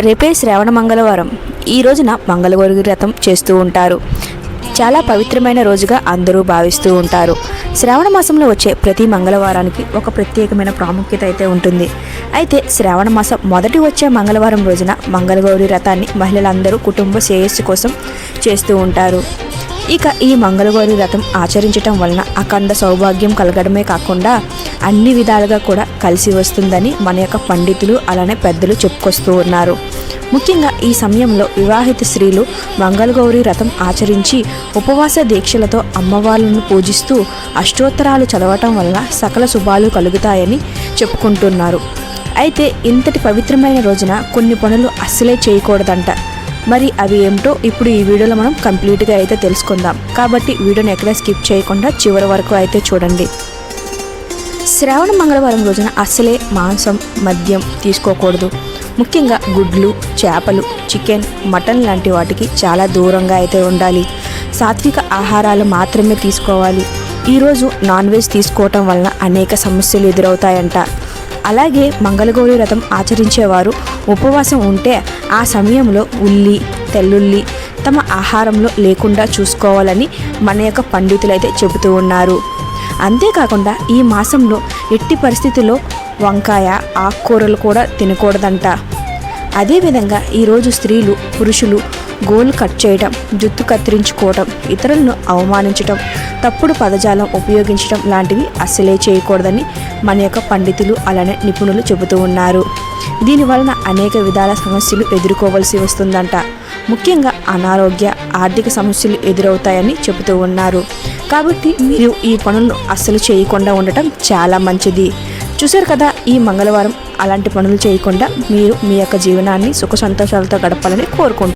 రేపే శ్రావణ మంగళవారం. ఈ రోజున మంగళగౌరి వ్రతం చేస్తూ ఉంటారు. చాలా పవిత్రమైన రోజుగా అందరూ భావిస్తూ ఉంటారు. శ్రావణ మాసంలో వచ్చే ప్రతి మంగళవారానికి ఒక ప్రత్యేకమైన ప్రాముఖ్యత అయితే ఉంటుంది. అయితే శ్రావణ మాసం మొదటి వచ్చే మంగళవారం రోజున మంగళగౌరి వ్రతాన్ని మహిళలందరూ కుటుంబ శ్రేయస్సు కోసం చేస్తూ ఉంటారు. ఇక ఈ మంగళగౌరి వ్రతం ఆచరించటం వలన అఖండ సౌభాగ్యం కలగడమే కాకుండా అన్ని విధాలుగా కూడా కలిసి వస్తుందని మన యొక్క పండితులు అలానే పెద్దలు చెప్పుకొస్తూ ఉన్నారు. ముఖ్యంగా ఈ సమయంలో వివాహిత స్త్రీలు మంగళగౌరి వ్రతం ఆచరించి ఉపవాస దీక్షలతో అమ్మవార్లను పూజిస్తూ అష్టోత్తరాలు చదవటం వల్ల సకల శుభాలు కలుగుతాయని చెప్పుకుంటున్నారు. అయితే ఇంతటి పవిత్రమైన రోజున కొన్ని పనులు అస్సలే చేయకూడదంట. మరి అవి ఏమిటో ఇప్పుడు ఈ వీడియోలో మనం కంప్లీట్గా అయితే తెలుసుకుందాం. కాబట్టి వీడియోని ఎక్కడ స్కిప్ చేయకుండా చివరి వరకు అయితే చూడండి. శ్రావణ మంగళవారం రోజున అస్సలే మాంసం మద్యం తీసుకోకూడదు. ముఖ్యంగా గుడ్లు, చేపలు, చికెన్, మటన్ లాంటి వాటికి చాలా దూరంగా అయితే ఉండాలి. సాత్విక ఆహారాలు మాత్రమే తీసుకోవాలి. ఈరోజు నాన్ వెజ్ తీసుకోవటం వలన అనేక సమస్యలు ఎదురవుతాయంట. అలాగే మంగళగౌరి వ్రతం ఆచరించేవారు ఉపవాసం ఉంటే ఆ సమయంలో ఉల్లి, తెల్లుల్లి తమ ఆహారంలో లేకుండా చూసుకోవాలని మన యొక్క పండితులైతే చెబుతూ ఉన్నారు. అంతేకాకుండా ఈ మాసంలో ఎట్టి పరిస్థితుల్లో వంకాయ, ఆకుకూరలు కూడా తినకూడదంట. అదేవిధంగా ఈరోజు స్త్రీలు, పురుషులు గోలు కట్ చేయడం, జుట్టు కత్తిరించుకోవడం, ఇతరులను అవమానించడం, తప్పుడు పదజాలం ఉపయోగించడం లాంటివి అస్సలే చేయకూడదని మన యొక్క పండితులు అలానే నిపుణులు చెబుతూ ఉన్నారు. దీనివలన అనేక విధాల సమస్యలు ఎదుర్కోవలసి వస్తుందంట. ముఖ్యంగా అనారోగ్య, ఆర్థిక సమస్యలు ఎదురవుతాయని చెబుతూ ఉన్నారు. కాబట్టి మీరు ఈ పనులను అస్సలు చేయకుండా ఉండటం చాలా మంచిది. చూశారు కదా, ఈ మంగళవారం అలాంటి పనులు చేయకుండా మీరు మీ యొక్క జీవనాన్ని సుఖ సంతోషాలతో గడపాలని కోరుకుంటున్నారు.